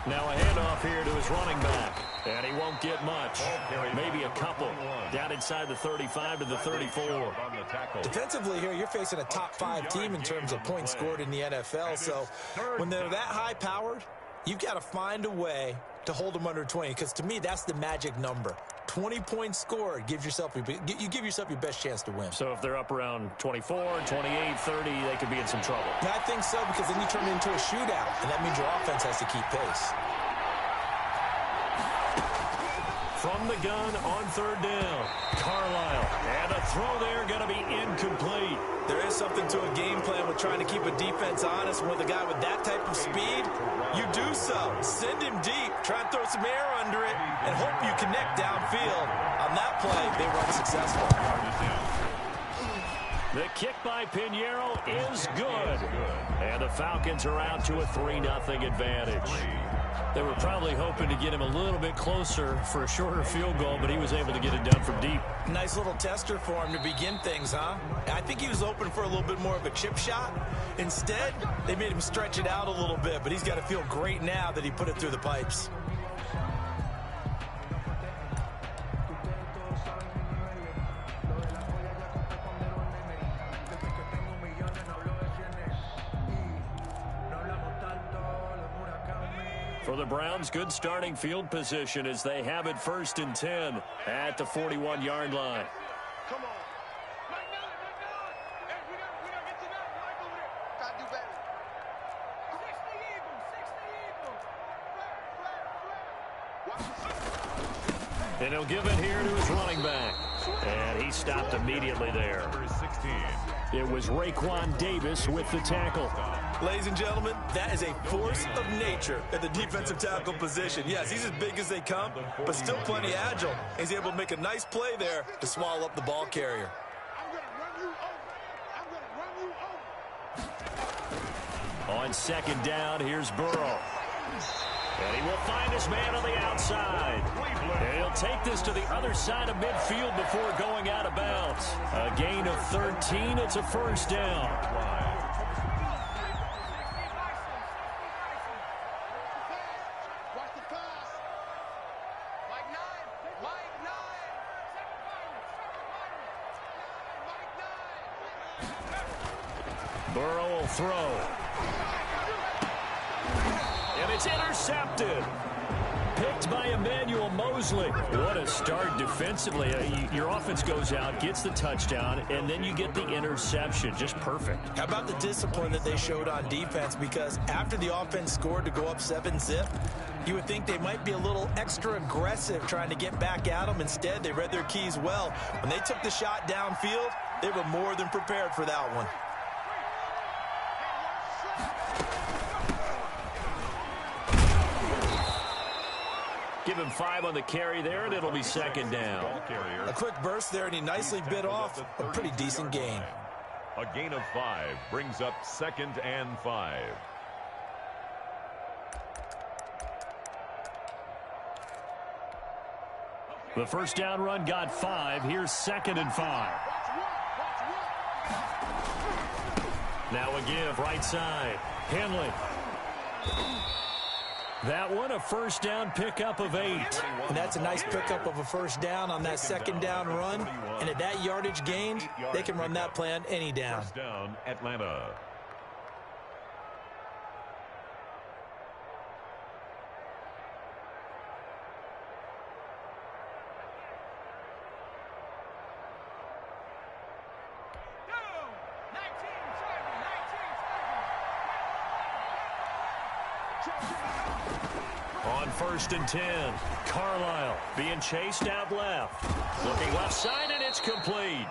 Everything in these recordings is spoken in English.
Now a handoff here to his running back. And he won't get much. Maybe a couple. Down inside the 35 to the 34. Defensively here, you're facing a top 5 team in terms of points scored in the NFL. So when they're that high-powered, you've got to find a way to hold them under 20. Because to me, that's the magic number. 20 points scored, you give yourself your best chance to win. So if they're up around 24, 28, 30, they could be in some trouble. Yeah, I think so, because then you turn it into a shootout, and that means your offense has to keep pace. From the gun on third down, Carlisle. And a throw there going to be incomplete. There is something to a game plan with trying to keep a defense honest. With a guy with that type of speed, you do so. Send him deep, try and throw some air under it, and hope you connect downfield. On that play, they run successful. The kick by Pinheiro is good. And the Falcons are out to a 3-0 advantage. They were probably hoping to get him a little bit closer for a shorter field goal, but he was able to get it done from deep. Nice little tester for him to begin things, huh? I think he was open for a little bit more of a chip shot. Instead, they made him stretch it out a little bit, but he's got to feel great now that he put it through the pipes. For the Browns, good starting field position as they have it 1st and 10 at the 41-yard line. Come on. Hey, we gotta get to that. Mike over there. Gotta do better. 60 Eagles. And he'll give it here to his running back. And he stopped immediately there. It was Raekwon Davis with the tackle. Ladies and gentlemen, that is a force of nature at the defensive tackle position. Yes, he's as big as they come, but still plenty agile. He's able to make a nice play there to swallow up the ball carrier. I'm gonna run you over. On 2nd down, here's Burrow. And he will find his man on the outside. And he'll take this to the other side of midfield before going out of bounds. A gain of 13. It's a 1st down. Watch the pass. Mike 9. Burrow will throw. And it's intercepted. Picked by Emmanuel Mosley. What a start defensively. Your offense goes out, gets the touchdown, and then you get the interception. Just perfect. How about the discipline that they showed on defense? Because after the offense scored to go up 7-zip, you would think they might be a little extra aggressive trying to get back at them. Instead, they read their keys well. When they took the shot downfield, they were more than prepared for that one. Give him 5 on the carry there, and it'll be 2nd down. A quick burst there, and he nicely bit off a pretty decent gain. A gain of 5 brings up 2nd and 5. The 1st down run got 5. Here's 2nd and 5. Now a give right side. Henley. That one, a 1st down pickup of 8. And that's a nice pickup of a 1st down on that 2nd down run. And at that yardage gained, they can run that play on any down. 1st down, Atlanta. On 1st and 10, Carlisle being chased out left. Looking left side, and it's complete.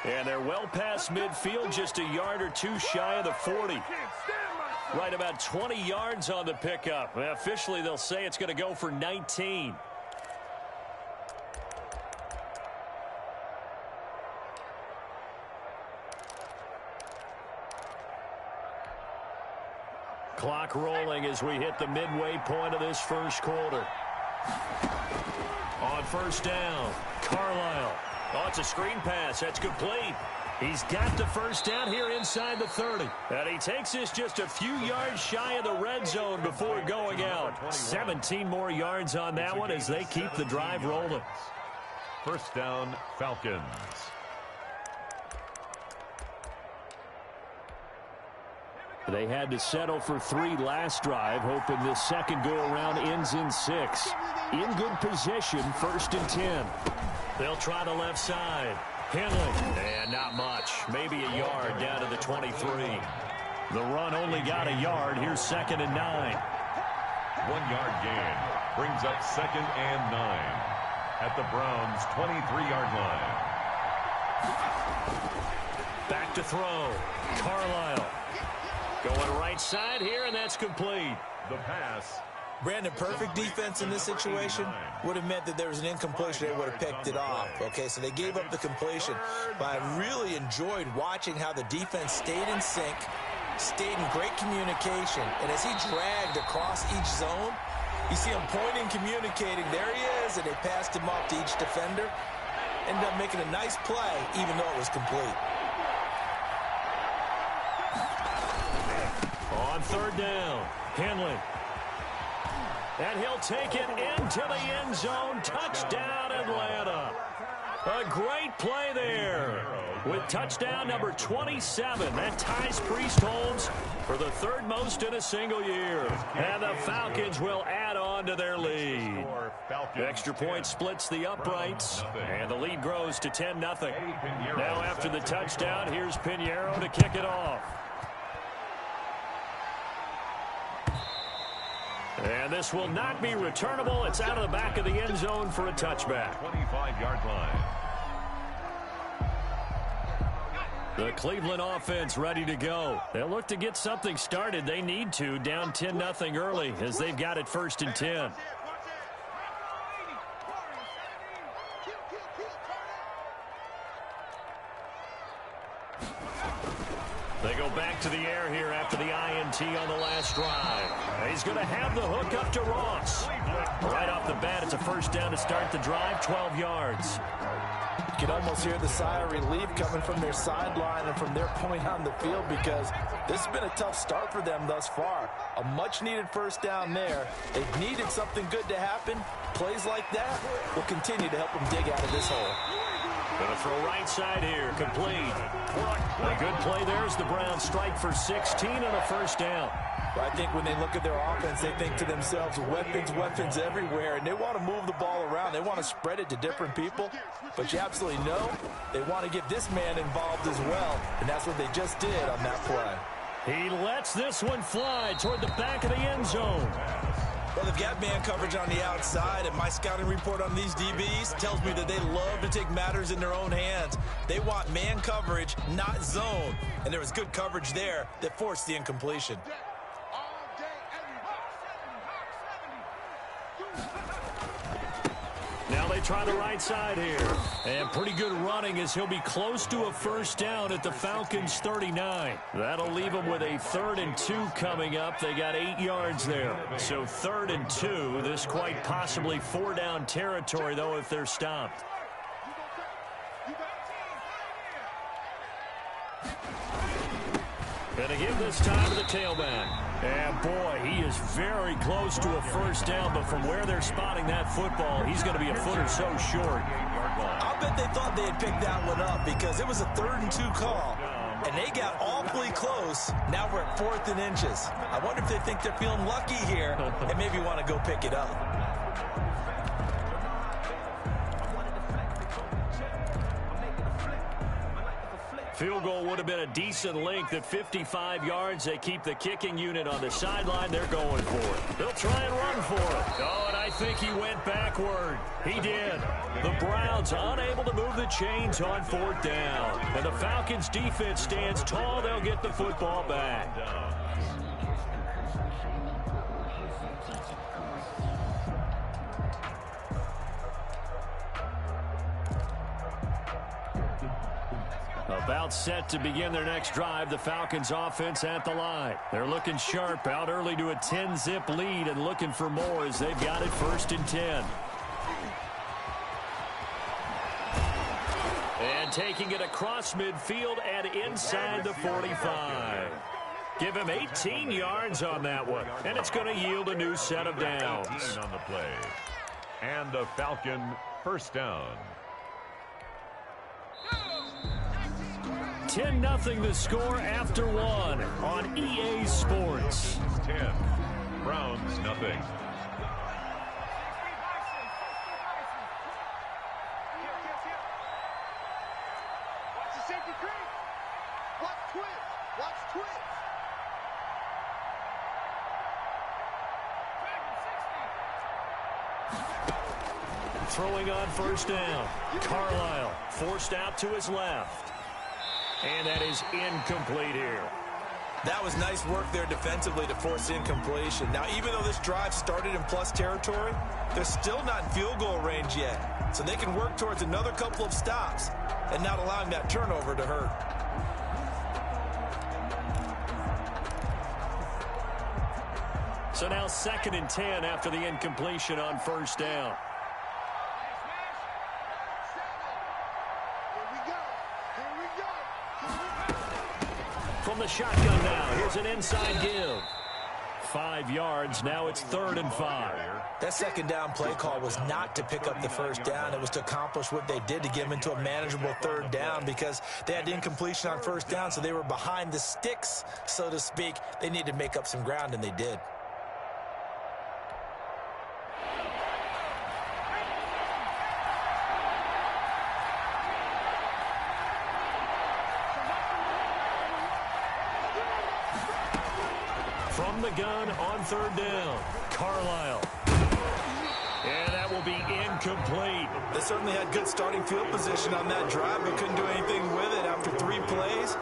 And they're well past midfield, just a yard or 2 shy of the 40. Right about 20 yards on the pickup. Officially, they'll say it's going to go for 19. Clock rolling as we hit the midway point of this 1st quarter. On 1st down, Carlisle. Oh, it's a screen pass. That's complete. He's got the first down here inside the 30. And he takes this just a few yards shy of the red zone before going out. 17 more yards on that one as they keep the drive rolling. First down, Falcons. They had to settle for 3 last drive, hoping this second go-around ends in 6. In good position, 1st and 10. They'll try the left side. Henley, and not much. Maybe a yard down to the 23. The run only got a yard. Here's 2nd and 9. 1-yard gain brings up 2nd and 9 at the Browns' 23-yard line. Back to throw. Carlisle. Going right side here, and that's complete. The pass. Brandon, perfect defense in this situation would have meant that there was an incompletion. They would have picked it off. Okay, so they gave up the completion. But I really enjoyed watching how the defense stayed in sync, stayed in great communication. And as he dragged across each zone, you see him pointing, communicating. There he is, and they passed him off to each defender. Ended up making a nice play, even though it was complete. On 3rd down, Henley. And he'll take it into the end zone. Touchdown, Atlanta. A great play there with touchdown number 27. That ties Priest Holmes for the 3rd most in a single year. And the Falcons will add on to their lead. Extra point splits the uprights, and the lead grows to 10-0. Now after the touchdown, here's Pinheiro to kick it off. And this will not be returnable. It's out of the back of the end zone for a touchback. 25-yard line. The Cleveland offense ready to go. They'll look to get something started. They need to, down 10-0 early as they've got it 1st and 10. They go back to the air here after the INT on the last drive. He's going to have the hook up to Ross. Right off the bat, it's a 1st down to start the drive, 12 yards. You can almost hear the sigh of relief coming from their sideline and from their point on the field because this has been a tough start for them thus far. A much-needed 1st down there. They've needed something good to happen. Plays like that will continue to help them dig out of this hole. Going to throw right side here, complete. A good play there as the Browns strike for 16 and a 1st down. But I think when they look at their offense, they think to themselves, weapons everywhere, and they want to move the ball around. They want to spread it to different people, but you absolutely know they want to get this man involved as well, and that's what they just did on that play. He lets this one fly toward the back of the end zone. Well, they've got man coverage on the outside, and my scouting report on these DBs tells me that they love to take matters in their own hands. They want man coverage, not zone. And there was good coverage there that forced the incompletion. Now they try the right side here. And pretty good running as he'll be close to a 1st down at the Falcons' 39. That'll leave them with a 3rd and 2 coming up. They got 8 yards there. So 3rd and 2. This quite possibly 4-down territory, though, if they're stopped. Gonna give this time to the tailback. And boy, he is very close to a 1st down, but from where they're spotting that football, he's going to be a foot or so short. I'll bet they thought they had picked that one up because it was a 3rd and 2 call. And they got awfully close. Now we're at 4th and inches. I wonder if they think they're feeling lucky here and maybe want to go pick it up. Field goal would have been a decent length at 55 yards. They keep the kicking unit on the sideline. They're going for it. They'll try and run for it. Oh, and I think he went backward. He did. The Browns unable to move the chains on 4th down. And the Falcons defense stands tall. They'll get the football back. About set to begin their next drive, the Falcons offense at the line. They're looking sharp, out early to a 10-zip lead and looking for more as they've got it 1st and 10. And taking it across midfield and inside the 45. Give him 18 yards on that one, and it's going to yield a new set of downs. 18 on the play. And a Falcon first down. 10-0 the score after one on EA Sports. 10. Browns, nothing. Watch the safety creep. Watch twins. Watch twins. Throwing on first down. Carlisle forced out to his left. And that is incomplete here. That was nice work there defensively to force incompletion. Now, even though this drive started in plus territory, they're still not in field goal range yet. So they can work towards another couple of stops and not allowing that turnover to hurt. So now 2nd and 10 after the incompletion on first down. From the shotgun now, here's an inside give. 5 yards, now it's 3rd and 5. That second down play call was not to pick up the first down. It was to accomplish what they did to get them into a manageable 3rd down because they had incompletion on first down, so they were behind the sticks, so to speak. They needed to make up some ground, and they did. From the gun on 3rd down, Carlisle. And that will be incomplete. They certainly had good starting field position on that drive, but couldn't do anything with it after 3 plays.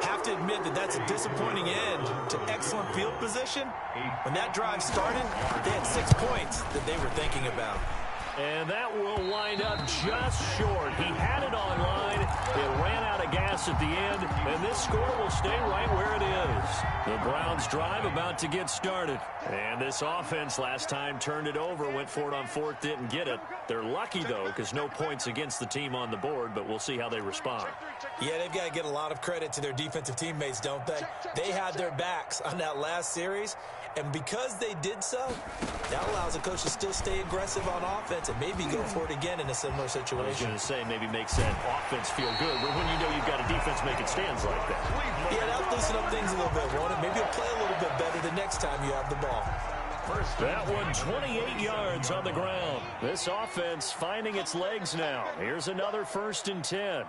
Have to admit that that's a disappointing end to excellent field position. When that drive started, they had 6 points that they were thinking about. And that will wind up just short. He had it on line. It ran out of gas at the end, and this score will stay right where it is. The Browns drive about to get started. And this offense last time turned it over, went for it on 4th, didn't get it. They're lucky, though, because no points against the team on the board, but we'll see how they respond. Yeah, they've got to get a lot of credit to their defensive teammates, don't they? They had their backs on that last series, and because they did so, that allows the coach to still stay aggressive on offense and maybe go for it again in a similar situation. I was going to say maybe makes that offense feel good, but when you know you've got a defense making stands like that. Yeah, that'll loosen up things a little bit, won't it? Maybe you'll play a little bit better the next time you have the ball. That one 28 yards on the ground. This offense finding its legs now. Here's another 1st and 10.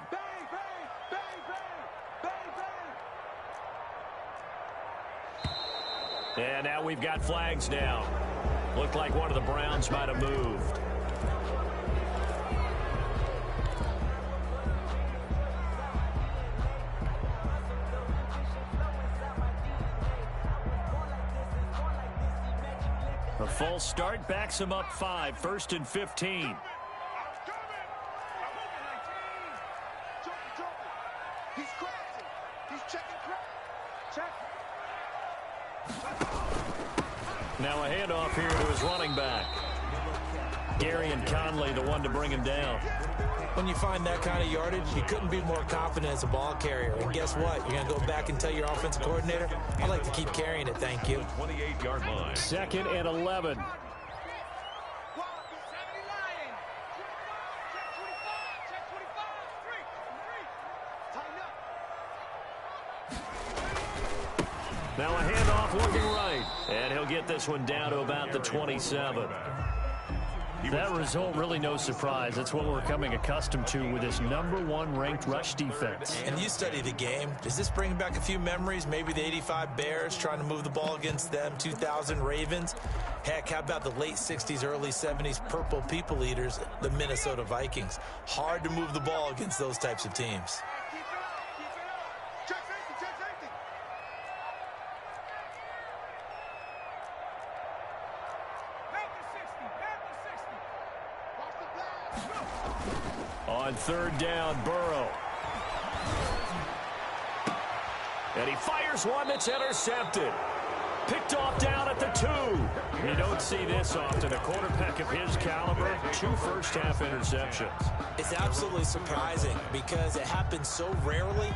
And now we've got flags down. Looked like one of the Browns might have moved. A false start backs him up 5, 1st and 15. He's crossing. He's checking check. Now a handoff here to his running back. Gary and Conley, the one to bring him down. When you find that kind of yardage, you couldn't be more confident as a ball carrier. And guess what? You're going to go back and tell your offensive coordinator, I like to keep carrying it, thank you. 28-yard line. 2nd and 11. Now a handoff looking right. And he'll get this one down to about the 27. That result, really no surprise. That's what we're coming accustomed to with this #1 ranked rush defense. And you study the game. Does this bring back a few memories? Maybe the 85 Bears trying to move the ball against them, 2000 Ravens. Heck, how about the late 60s, early 70s Purple People Eaters, the Minnesota Vikings? Hard to move the ball against those types of teams. On 3rd down, Burrow. And he fires one that's intercepted. Picked off down at the 2. You don't see this often. A quarterback of his caliber, 2 first-half interceptions. It's absolutely surprising because it happens so rarely.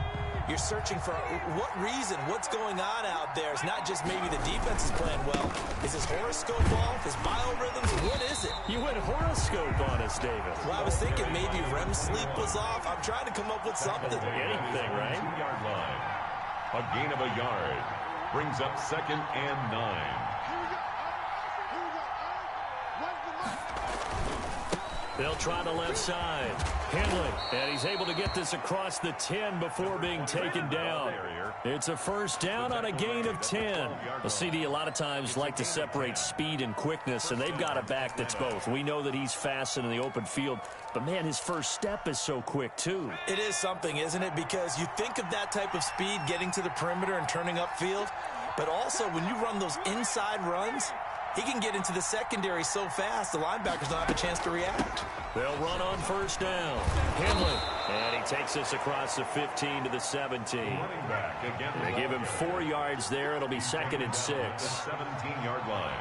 You're searching for what reason, what's going on out there. It's not just maybe the defense is playing well. Is his horoscope off? His biorhythms? What is it? You went horoscope on us, David. Well, I was thinking maybe REM sleep was off. I'm trying to come up with something. Anything, right? 2-yard line. A gain of a yard. Brings up 2nd and 9. They'll try the left side. Henley, and he's able to get this across the 10 before being taken down. It's a first down on a gain of 10. A CD a lot of times like to separate speed and quickness, and they've got a back that's both. We know that he's fast in the open field, but, man, his first step is so quick, too. It is something, isn't it? Because you think of that type of speed getting to the perimeter and turning upfield, but also when you run those inside runs, he can get into the secondary so fast, the linebackers don't have a chance to react. They'll run on first down. Henley, and he takes this across the 15 to the 17. They give him 4 yards there. It'll be 2nd and 6. 17-yard line.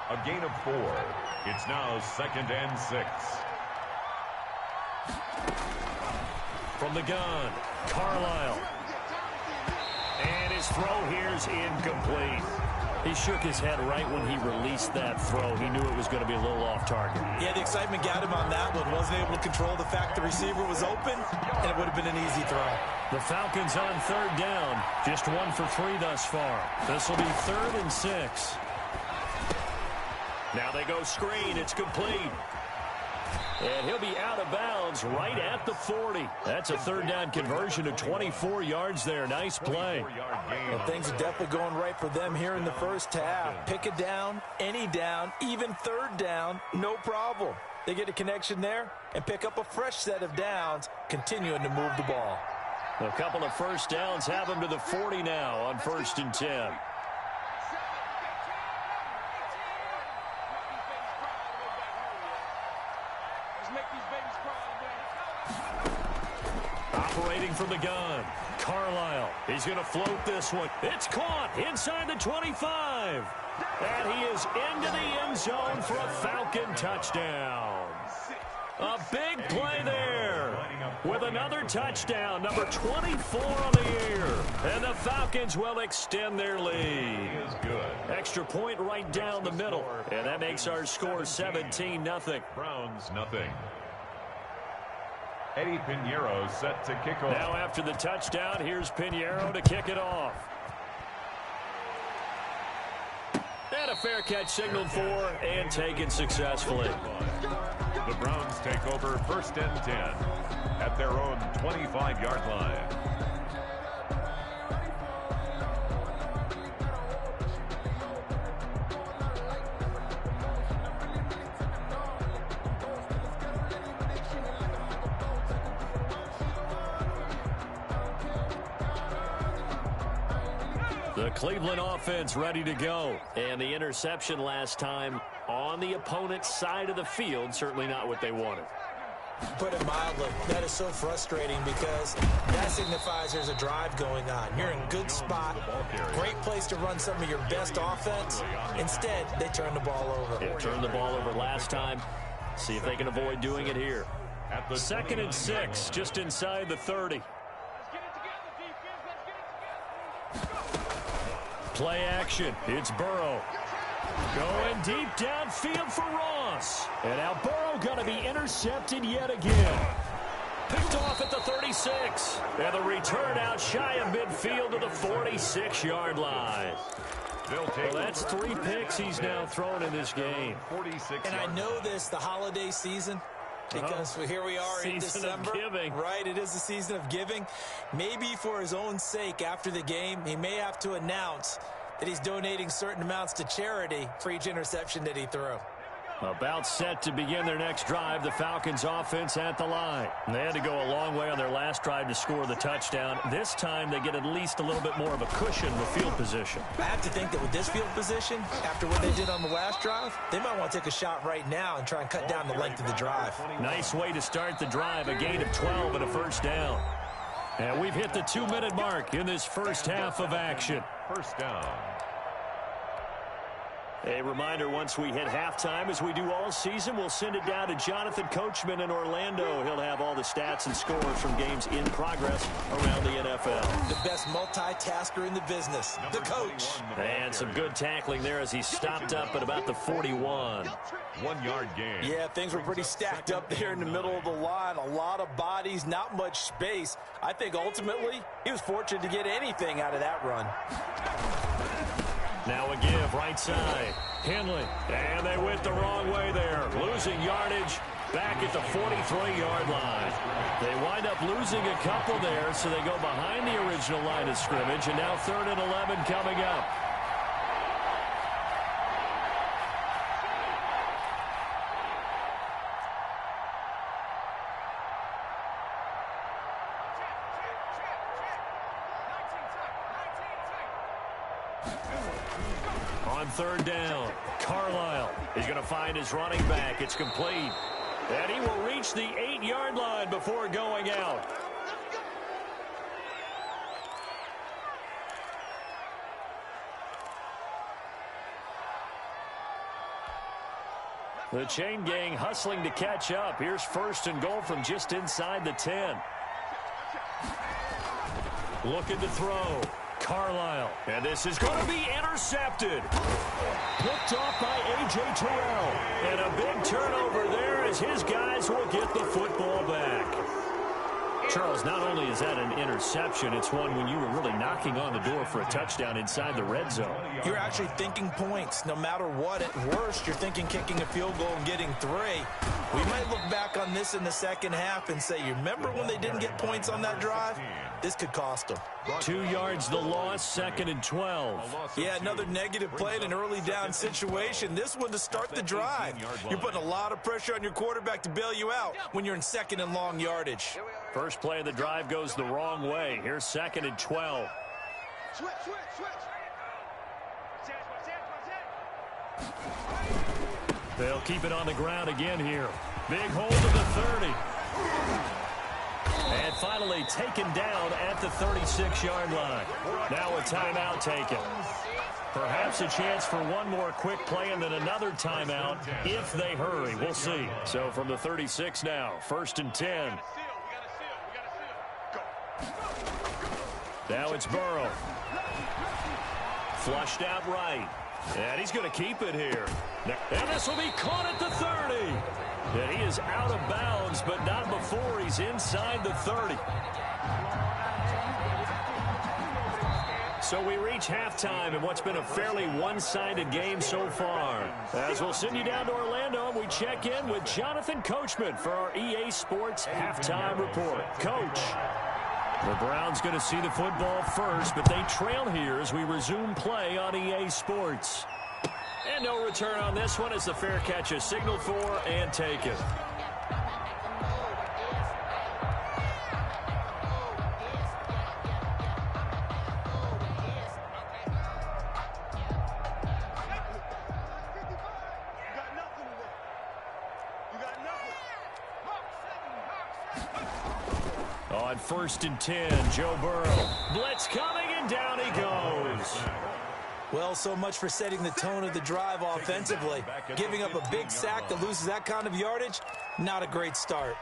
A gain of 4. It's now 2nd and 6. From the gun, Carlisle. And his throw here's incomplete. He shook his head right when he released that throw. He knew it was going to be a little off target. Yeah, the excitement got him on that one. Wasn't able to control the fact the receiver was open, and it would have been an easy throw. The Falcons on 3rd down. Just 1 for 3 thus far. This will be 3rd and 6. Now they go screen. It's complete. And he'll be out of bounds right at the 40. That's a 3rd down conversion of 24 yards there. Nice play. Well, things are definitely going right for them here in the first half. Pick it down, any down, even 3rd down, no problem. They get a connection there and pick up a fresh set of downs, continuing to move the ball. A couple of first downs have them to the 40 now on 1st and 10. Operating from the gun, Carlisle. He's going to float this one. It's caught inside the 25. And he is into the end zone for a Falcon touchdown. A big play there with another touchdown, number 24 on the year. And the Falcons will extend their lead. Extra point right down the middle. And that makes our score 17-0. Browns nothing. Eddie Pinheiro set to kick off. Now after the touchdown, here's Pinheiro to kick it off. And a fair catch signaled for and taken successfully. The Browns take over 1st and 10 at their own 25-yard line. The Cleveland offense ready to go. And the interception last time on the opponent's side of the field, certainly not what they wanted. Put it mildly, that is so frustrating because that signifies there's a drive going on. You're in good spot, great place to run some of your best offense. Instead, they turn the ball over. They turned the ball over last time. See if they can avoid doing it here. 2nd and 6, just inside the 30. Play action. It's Burrow. Going deep downfield for Ross. And now Burrow going to be intercepted yet again. Picked off at the 36. And the return out shy of midfield to the 46-yard line. Well, that's 3 picks he's now thrown in this game. And I know this, the holiday season, because here we are in December. Season of giving. Right, it is the season of giving. Maybe for his own sake after the game, he may have to announce that he's donating certain amounts to charity for each interception that he threw. About set to begin their next drive, the Falcons offense at the line. They had to go a long way on their last drive to score the touchdown. This time they get at least a little bit more of a cushion with field position. I have to think that with this field position, after what they did on the last drive, they might want to take a shot right now and try and cut down the length of the drive. Nice way to start the drive, a gain of 12 and a first down. And we've hit the 2-minute mark in this first half of action. First down. A reminder, once we hit halftime, as we do all season, we'll send it down to Jonathan Coachman in Orlando. He'll have all the stats and scores from games in progress around the NFL. The best multitasker in the business, the coach. And some good tackling there as he stopped up at about the 41. 1 yard gain. Yeah, things were pretty stacked up there in the middle of the line. A lot of bodies, not much space. I think ultimately he was fortunate to get anything out of that run. Now a give, right side. Henley, and they went the wrong way there. Losing yardage back at the 43-yard line. They wind up losing a couple there, so they go behind the original line of scrimmage, and now 3rd and 11 coming up. On 3rd down, Carlisle is going to find his running back. It's complete. And he will reach the 8-yard line before going out. The chain gang hustling to catch up. Here's 1st and goal from just inside the 10. Looking to throw. Carlisle. And this is going to be intercepted. Picked off by A.J. Terrell. And a big turnover there as his guys will get the football back. Charles, not only is that an interception, it's one when you were really knocking on the door for a touchdown inside the red zone. You're actually thinking points. No matter what, at worst, you're thinking kicking a field goal and getting 3. We might look back on this in the second half and say, you remember when they didn't get points on that drive? This could cost them. 2 yards the loss, 2nd and 12. Yeah, another negative play in an early down situation. This one to start the drive. You're putting a lot of pressure on your quarterback to bail you out when you're in 2nd and long yardage. First play of the drive goes the wrong way. Here's 2nd and 12. Switch. They'll keep it on the ground again here. Big hold of the 30. And finally taken down at the 36-yard line. Now a timeout taken. Perhaps a chance for one more quick play and then another timeout if they hurry. We'll see. So from the 36 now, 1st and 10. Now it's Burrow. Flushed out right. And he's going to keep it here. And this will be caught at the 30. And he is out of bounds, but not before he's inside the 30. So we reach halftime in what's been a fairly one-sided game so far. As we'll send you down to Orlando, we check in with Jonathan Coachman for our EA Sports Halftime Report. Coach. The Browns going to see the football first, but they trail here as we resume play on EA Sports. And no return on this one as the fair catch is signaled for and taken. On 1st and 10, Joe Burrow. Blitz coming, and down he goes. Well, so much for setting the tone of the drive offensively. Giving up a big sack that loses that kind of yardage, not a great start.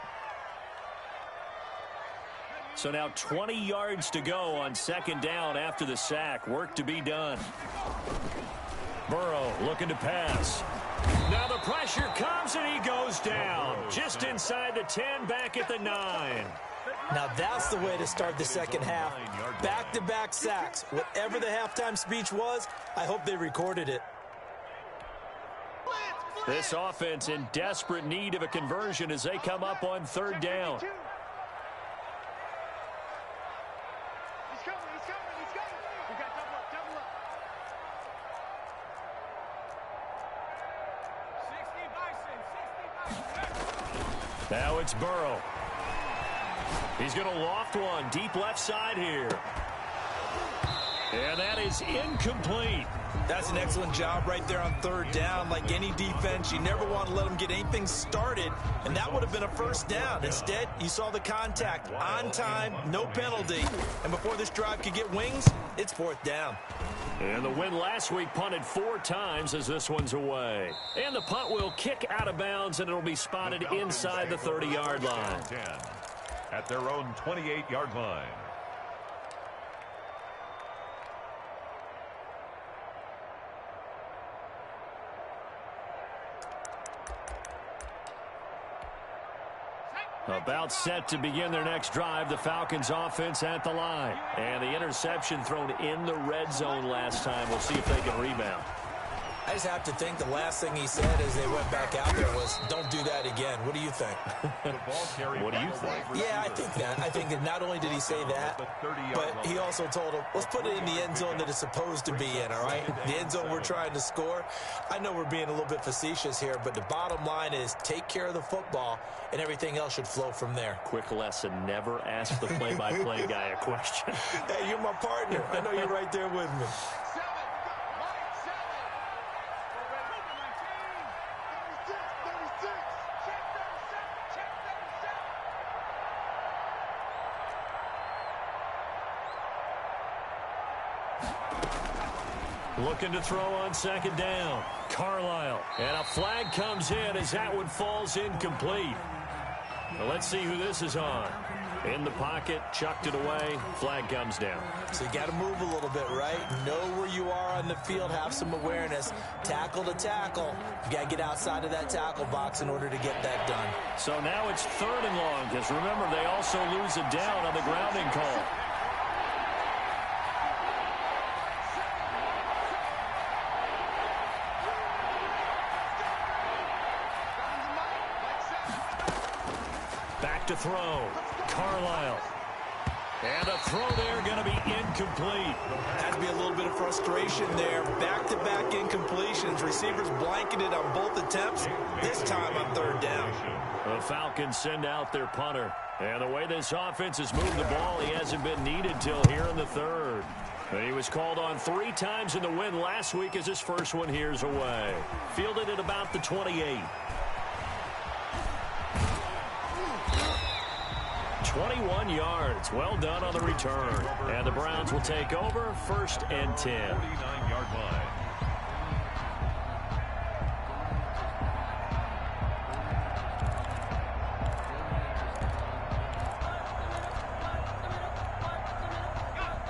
So now 20 yards to go on 2nd down after the sack. Work to be done. Burrow looking to pass. Now the pressure comes, and he goes down. Just inside the 10, back at the 9. Now that's the way to start the second half. Back-to-back sacks. Whatever the halftime speech was, I hope they recorded it. This offense in desperate need of a conversion as they come up on 3rd down. He's coming. We got double up. 60 Bison. Now it's Burrow. He's going to loft one deep left side here. And that is incomplete. That's an excellent job right there on third down. Like any defense, you never want to let them get anything started, and that would have been a first down. Instead, you saw the contact on time, no penalty, and before this drive could get wings, it's fourth down. And the win last week punted 4 times as this one's away. And the punt will kick out of bounds, and it'll be spotted inside the 30-yard line. At their own 28-yard line. About set to begin their next drive, the Falcons offense at the line. And the interception thrown in the red zone last time. We'll see if they can rebound. I just have to think the last thing he said as they went back out there was, don't do that again. What do you think? What do you think? Yeah, I think that. I think that not only did he say that, but he also told him, let's put it in the end zone that it's supposed to be in, all right? The end zone we're trying to score. I know we're being a little bit facetious here, but the bottom line is take care of the football, and everything else should flow from there. Quick lesson, never ask the play-by-play guy a question. Hey, you're my partner. I know you're right there with me. Looking to throw on second down. Carlisle. And a flag comes in as that one falls incomplete. Well, let's see who this is on. In the pocket, chucked it away, flag comes down. So you got to move a little bit, right? Know where you are on the field, have some awareness. Tackle to tackle. You got to get outside of that tackle box in order to get that done. So now it's 3rd and long, because remember, they also lose a down on the grounding call. To throw. Carlisle. And a throw there going to be incomplete. Had to be a little bit of frustration there. Back-to-back incompletions. Receivers blanketed on both attempts. This time on 3rd down. The Falcons send out their punter. And the way this offense has moved the ball, he hasn't been needed till here in the 3rd. But he was called on 3 times in the win last week as his first one here's away. Fielded at about the 28. 21 yards. Well done on the return. And the Browns will take over 1st and 10. 49-yard line.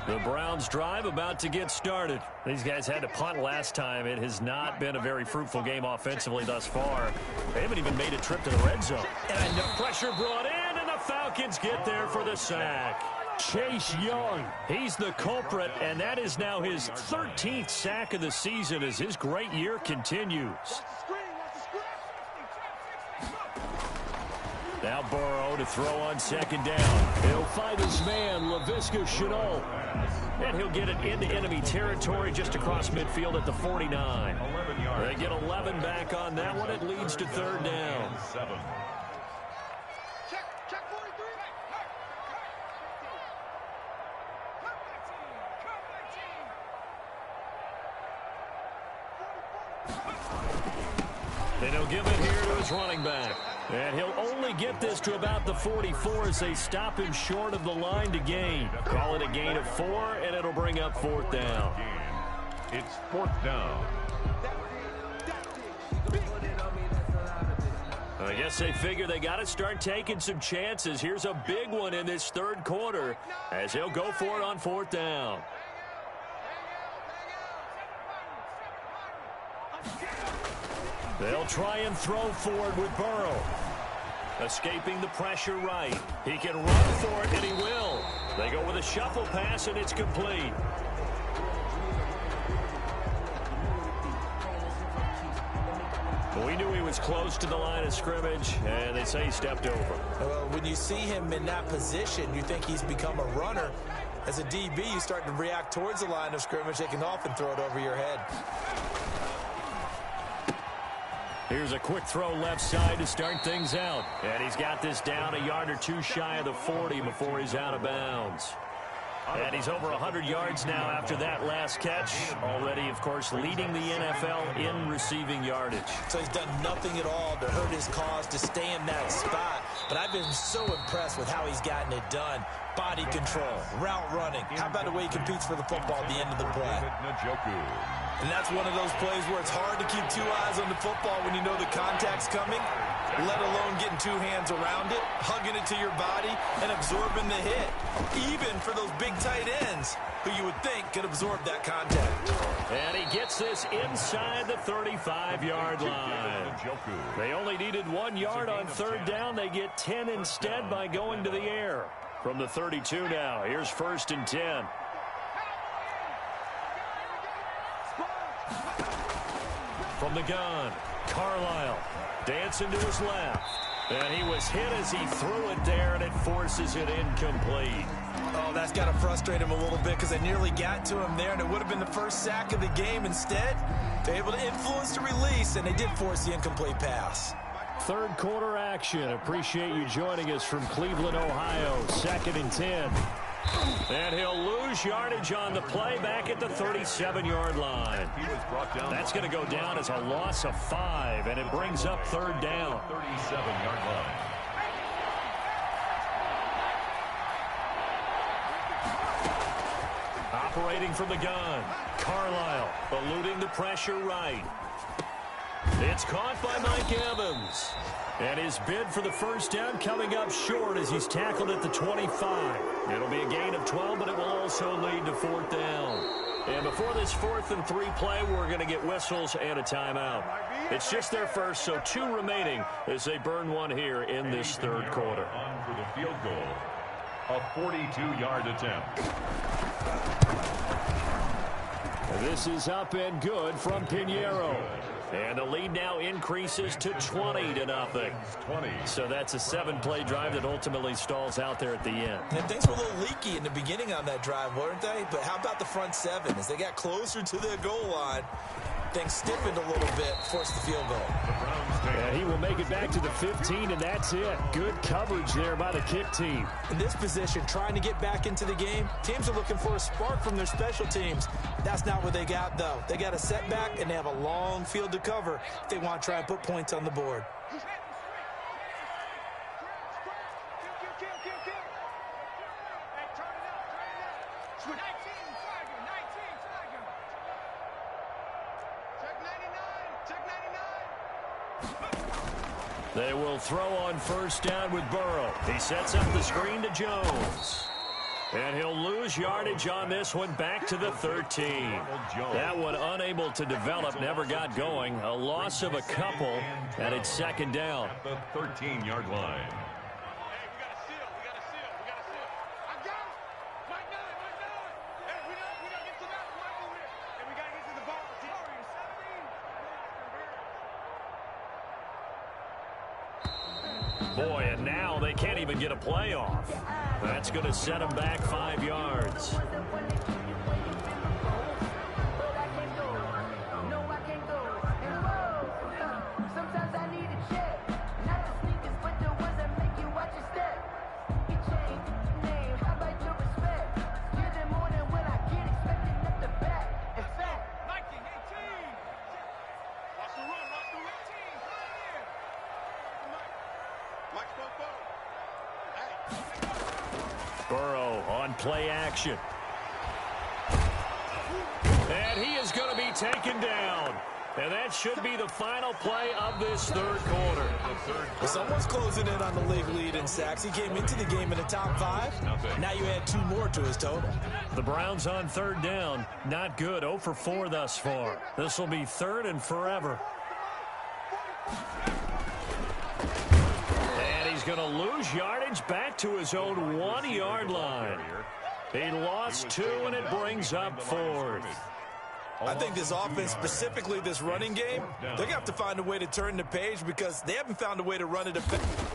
The Browns drive about to get started. These guys had to punt last time. It has not been a very fruitful game offensively thus far. They haven't even made a trip to the red zone. And the pressure brought in. Falcons get there for the sack. Chase Young, he's the culprit, and that is now his 13th sack of the season as his great year continues. Now Burrow to throw on second down. He'll find his man, Laviska Shenault. And he'll get it into enemy territory just across midfield at the 49. They get 11 back on that one. It leads to 3rd down. And he'll give it here to his running back. And he'll only get this to about the 44 as they stop him short of the line to gain. Call it a gain of 4, and it'll bring up 4th down. It's 4th down. I guess they figure they got to start taking some chances. Here's a big one in this 3rd quarter as he'll go for it on 4th down. They'll try and throw forward with Burrow. Escaping the pressure right. He can run for it, and he will. They go with a shuffle pass, and it's complete. We knew he was close to the line of scrimmage, and they say he stepped over. Well, when you see him in that position, you think he's become a runner. As a DB, you start to react towards the line of scrimmage. They can often throw it over your head. Here's a quick throw left side to start things out. And he's got this down a yard or 2 shy of the 40 before he's out of bounds. And he's over 100 yards now after that last catch. Already, of course, leading the NFL in receiving yardage. So he's done nothing at all to hurt his cause, to stay in that spot. But I've been so impressed with how he's gotten it done. Body control, route running. How about the way he competes for the football at the end of the play? And that's one of those plays where it's hard to keep two eyes on the football when you know the contact's coming, let alone getting two hands around it, hugging it to your body, and absorbing the hit. Even for those big tight ends who you would think could absorb that contact. And he gets this inside the 35-yard line. They only needed 1 yard on third down. They get 10 instead by going to the air. From the 32 now, here's 1st and 10. From the gun, Carlisle dancing to his left. And he was hit as he threw it there, and it forces it incomplete. Oh, that's got to frustrate him a little bit because they nearly got to him there, and it would have been the first sack of the game. Instead, they're able to influence the release, and they did force the incomplete pass. Third quarter action. Appreciate you joining us from Cleveland, Ohio. 2nd and 10. And he'll lose yardage on the play back at the 37-yard line. That's going to go down as a loss of 5, and it brings up third down. 37-yard line. Operating from the gun, Carlisle eluding the pressure right. It's caught by Mike Evans. And his bid for the first down coming up short as he's tackled at the 25. It'll be a gain of 12, but it will also lead to 4th down. And before this 4th and 3 play, we're going to get whistles and a timeout. It's just their first, so 2 remaining as they burn one here in this third quarter. On for the field goal, a 42-yard attempt. This is up and good from Pinheiro. And the lead now increases to 20-0. So that's a 7-play drive that ultimately stalls out there at the end. And things were a little leaky in the beginning on that drive, weren't they? But how about the front 7? As they got closer to the goal line, things stiffened a little bit, forced the field goal. And he will make it back to the 15, and that's it. Good coverage there by the kick team. In this position, trying to get back into the game, teams are looking for a spark from their special teams. That's not what they got, though. They got a setback, and they have a long field to cover if they want to try and put points on the board. They will throw on first down with Burrow. He sets up the screen to Jones. And he'll lose yardage on this one back to the 13. That one unable to develop, never got going. A loss of a couple, and it's 2nd down. At the 13-yard line. Boy, and now they can't even get a play off. That's going to set them back 5 yards. Burrow on play action. And he is going to be taken down. And that should be the final play of this third quarter. Well, someone's closing in on the league lead in sacks. He came into the game in the top 5. Now you add 2 more to his total. The Browns on third down. Not good. 0 for 4 thus far. This will be 3rd and forever. He's going to lose yardage back to his own 1-yard line. He lost 2, and it brings up 4th. I think this offense, specifically this running game, they're going to have to find a way to turn the page because they haven't found a way to run it effectively.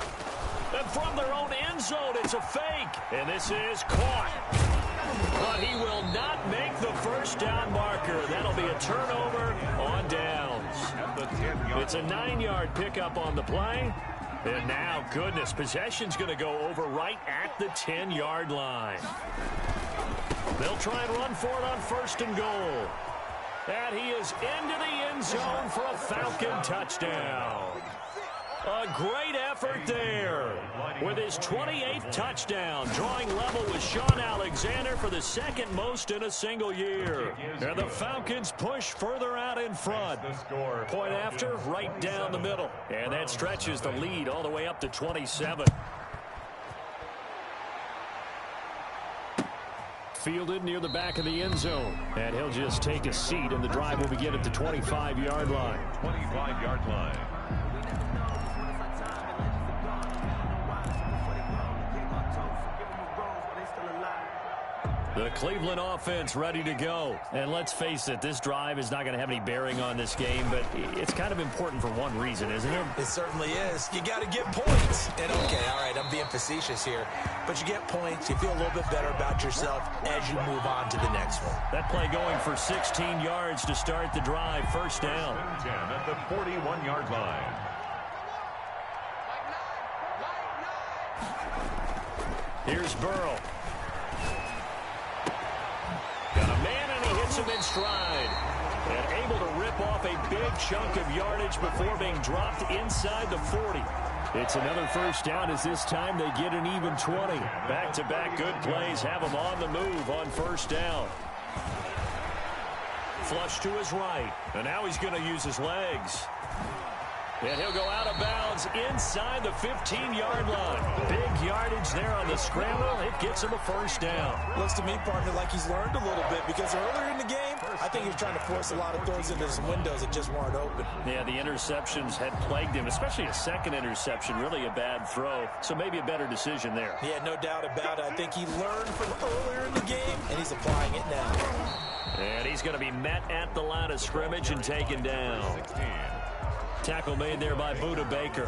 And from their own end zone, it's a fake. And this is caught. But he will not make the first down marker. That'll be a turnover on downs. It's a 9-yard pickup on the play. And now, goodness, possession's going to go over right at the 10-yard line. They'll try and run for it on 1st and goal. And he is into the end zone for a Falcon touchdown. A great effort there with his 28th touchdown, drawing level with Sean Alexander for the 2nd most in a single year. And the Falcons push further out in front. Point after, right down the middle. And that stretches the lead all the way up to 27. Fielded near the back of the end zone. And he'll just take a seat, and the drive will begin at the 25-yard line. 25-yard line. The Cleveland offense ready to go. And let's face it, this drive is not going to have any bearing on this game, but it's kind of important for one reason, isn't it? It certainly is. You got to get points. And okay, all right, I'm being facetious here, but you get points, you feel a little bit better about yourself as you move on to the next one. That play going for 16 yards to start the drive. 1st down. 10 at the 41-yard line. Here's Burrow. Got a man, and he hits him in stride. And able to rip off a big chunk of yardage before being dropped inside the 40. It's another 1st down as this time they get an even 20. Back-to-back good plays have him on the move on 1st down. Flush to his right. And now he's going to use his legs. And he'll go out of bounds inside the 15-yard line. Big yardage there on the scramble. It gets him a 1st down. Looks to me, partner, like he's learned a little bit, because earlier in the game, I think he was trying to force a lot of throws into some windows that just weren't open. Yeah, the interceptions had plagued him, especially a 2nd interception. Really a bad throw. So maybe a better decision there. Yeah, no doubt about it. I think he learned from earlier in the game, and he's applying it now. And he's going to be met at the line of scrimmage and taken down. Tackle made there by Budda Baker.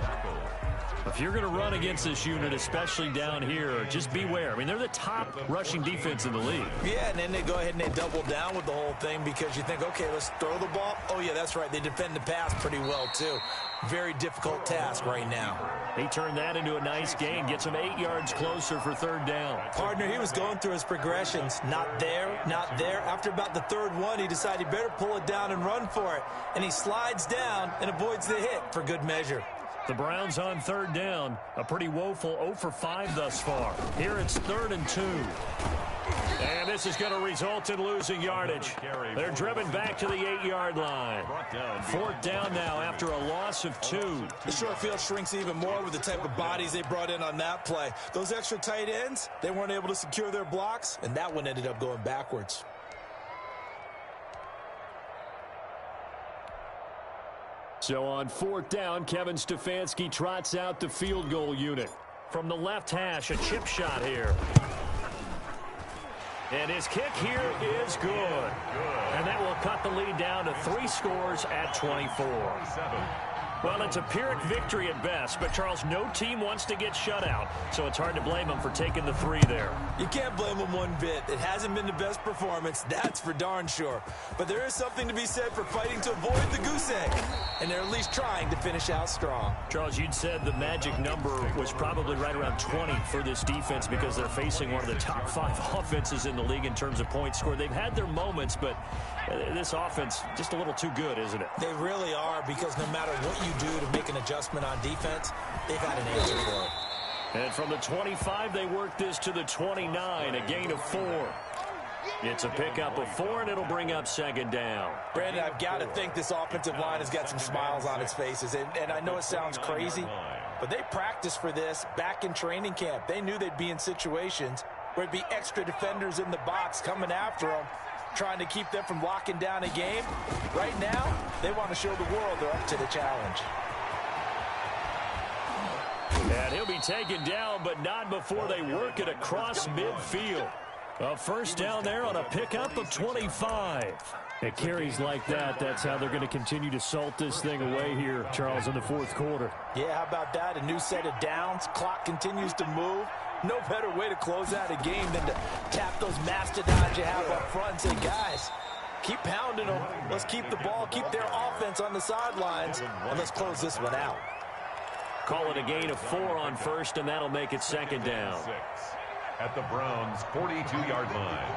If you're going to run against this unit, especially down here, just beware. I mean, they're the top rushing defense in the league. Yeah, and then they go ahead and they double down with the whole thing because you think, okay, let's throw the ball. Oh, yeah, that's right. They defend the pass pretty well, too. Very difficult task right now. He turned that into a nice gain, gets him 8 yards closer for 3rd down. Partner, he was going through his progressions. Not there, not there. After about the 3rd one, he decided he better pull it down and run for it. And he slides down and avoids the hit for good measure. The Browns on 3rd down. A pretty woeful 0 for 5 thus far. Here it's 3rd and 2. And this is going to result in losing yardage. They're driven back to the 8-yard line. 4th down now after a loss of 2. The short field shrinks even more with the type of bodies they brought in on that play. Those extra tight ends, they weren't able to secure their blocks, and that one ended up going backwards. So on 4th down, Kevin Stefanski trots out the field goal unit. From the left hash, a chip shot here. And his kick here is good. And that will cut the lead down to 3 scores at 24. Well, it's a Pyrrhic victory at best, but, Charles, no team wants to get shut out, so it's hard to blame them for taking the 3 there. You can't blame them one bit. It hasn't been the best performance, that's for darn sure. But there is something to be said for fighting to avoid the goose egg, and they're at least trying to finish out strong. Charles, you'd said the magic number was probably right around 20 for this defense because they're facing one of the top 5 offenses in the league in terms of points scored. They've had their moments, but this offense just a little too good, isn't it? They really are, because no matter what you do to make an adjustment on defense, they've got an answer for it. And from the 25, they work this to the 29, a gain of 4. It's a pickup of 4, and it'll bring up 2nd down. Brandon, I've got to think this offensive line has got some smiles on its faces. And I know it sounds crazy, but they practiced for this back in training camp. They knew they'd be in situations where there'd be extra defenders in the box coming after them, trying to keep them from locking down a game. Right now, they want to show the world they're up to the challenge. And he'll be taken down, but not before they work it across midfield. A 1st down there on a pickup of 25. It carries like that. That's how they're going to continue to salt this thing away here, Charles, in the 4th quarter. Yeah, how about that? A new set of downs. Clock continues to move. No better way to close out a game than to tap those mastodons you have up front and say, guys, keep pounding them. Let's keep the ball, keep their offense on the sidelines, and let's close this one out. Call it a gain of 4 on first, and that'll make it second down. At the Browns' 42-yard line.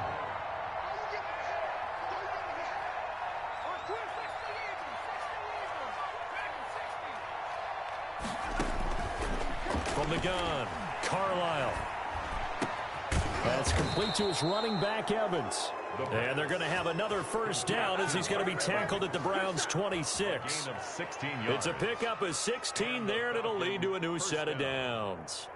From the gun, Carlisle. That's complete to his running back, Evans. And they're going to have another first down as he's going to be tackled at the Browns' 26. It's a pickup of 16 there, and it'll lead to a new set of downs.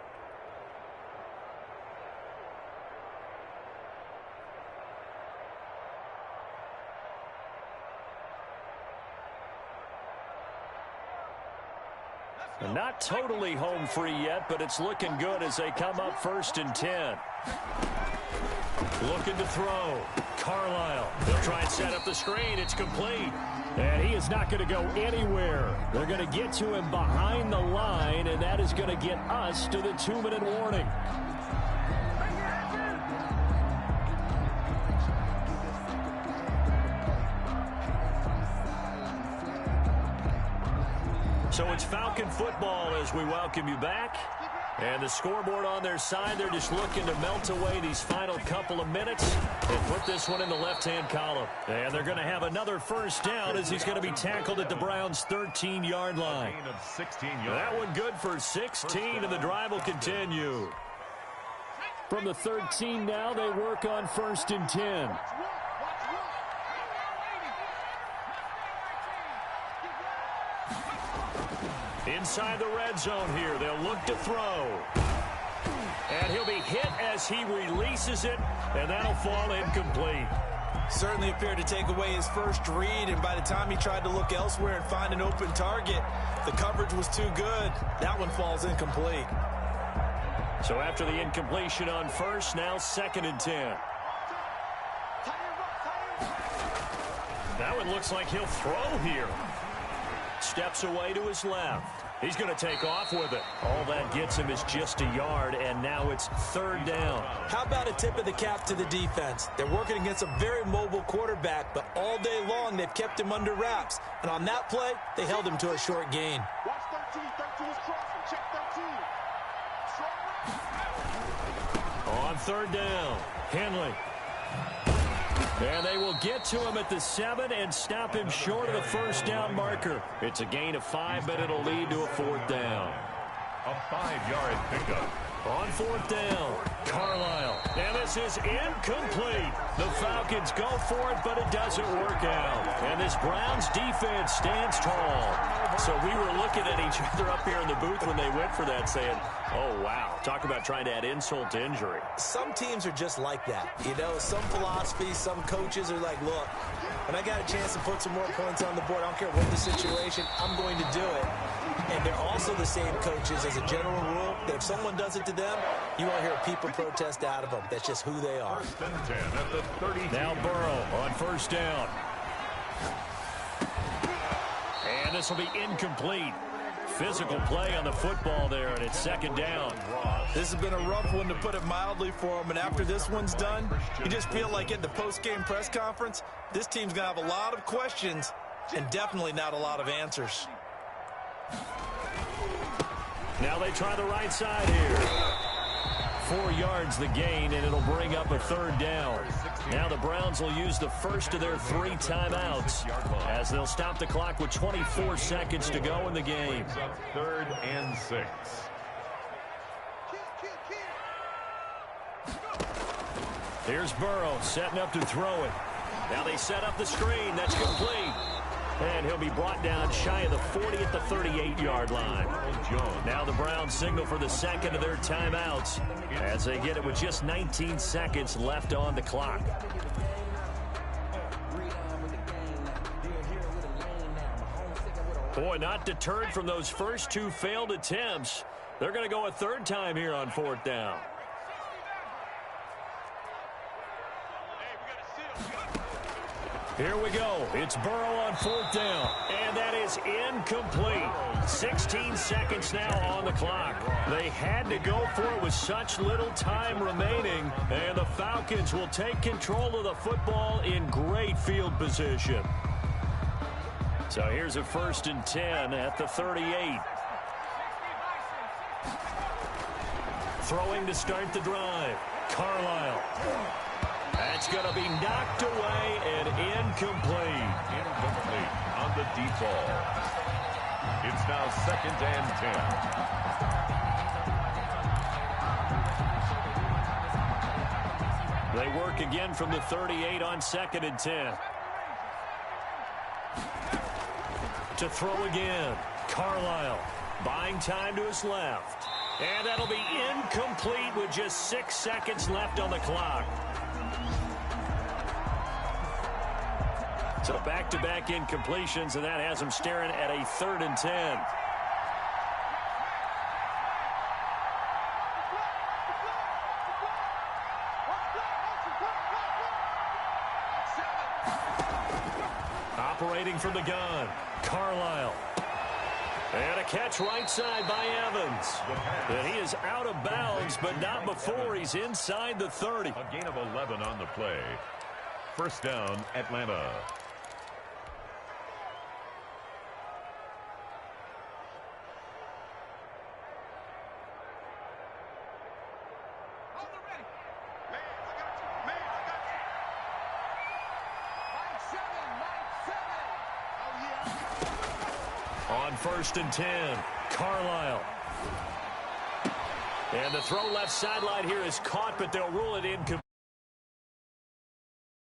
Not totally home free yet, but it's looking good as they come up 1st and 10. Looking to throw. Carlisle. They'll try and set up the screen. It's complete. And he is not going to go anywhere. They're going to get to him behind the line, and that is going to get us to the 2-minute warning. So it's Falcon football as we welcome you back. And the scoreboard on their side, they're just looking to melt away these final couple of minutes and put this one in the left-hand column. And they're going to have another first down as he's going to be tackled at the Browns' 13-yard line. That one good for 16, and the drive will continue. From the 13 now, they work on 1st and 10. Inside the red zone here. They'll look to throw. And he'll be hit as he releases it, and that'll fall incomplete. Certainly appeared to take away his first read, and by the time he tried to look elsewhere and find an open target, the coverage was too good. That one falls incomplete. So after the incompletion on first, now 2nd and 10. That one looks like he'll throw here. Steps away to his left. He's going to take off with it. All that gets him is just a yard, and now it's 3rd down. How about a tip of the cap to the defense? They're working against a very mobile quarterback, but all day long they've kept him under wraps. And on that play, they held him to a short gain. Watch 13. 13 is crossing. Check 13. On 3rd down, Henley. And they will get to him at the 7 and stop him short of the first down marker. It's a gain of 5, but it'll lead to a 4th down. A 5-yard pickup. On 4th down, Carlisle. And this is incomplete. The Falcons go for it, but it doesn't work out. And this Browns defense stands tall. So we were looking at each other up here in the booth when they went for that, saying, oh, wow. Talk about trying to add insult to injury. Some teams are just like that. You know, some philosophies, some coaches are like, look, when I got a chance to put some more points on the board, I don't care what the situation, I'm going to do it. And they're also the same coaches as a general rule that if someone does it to them, you won't hear people protest out of them. That's just who they are. 1st and 10 at the 32. Now Burrow on 1st down. And this will be incomplete. Physical play on the football there, and it's 2nd down. This has been a rough one, to put it mildly, for him. And after this one's done, you just feel like at the post-game press conference, this team's going to have a lot of questions and definitely not a lot of answers. Now they try the right side here. 4 yards the gain, and it'll bring up a 3rd down. Now the Browns will use the first of their 3 timeouts as they'll stop the clock with 24 seconds to go in the game. 3rd and 6. Here's Burrow setting up to throw it. Now they set up the screen. That's complete. And he'll be brought down shy of the 40 at the 38-yard line. Now the Browns signal for the 2nd of their timeouts as they get it with just 19 seconds left on the clock. Boy, not deterred from those first 2 failed attempts. They're going to go a 3rd time here on 4th down. Here we go. It's Burrow on 4th down. And that is incomplete. 16 seconds now on the clock. They had to go for it with such little time remaining. And the Falcons will take control of the football in great field position. So here's a 1st and 10 at the 38. Throwing to start the drive. Carlisle. That's going to be knocked away and incomplete. Incomplete on the deep ball. It's now 2nd and 10. They work again from the 38 on 2nd and 10. To throw again. Carlisle buying time to his left. And that'll be incomplete with just 6 seconds left on the clock. So back-to-back incompletions, and that has him staring at a 3rd and 10. Operating from the gun, Carlisle. And a catch right side by Evans. And he is out of bounds, but not before he's inside the 30. A gain of 11 on the play. 1st down, Atlanta. On 1st and 10, Carlisle. And the throw left sideline here is caught, but they'll rule it incomplete.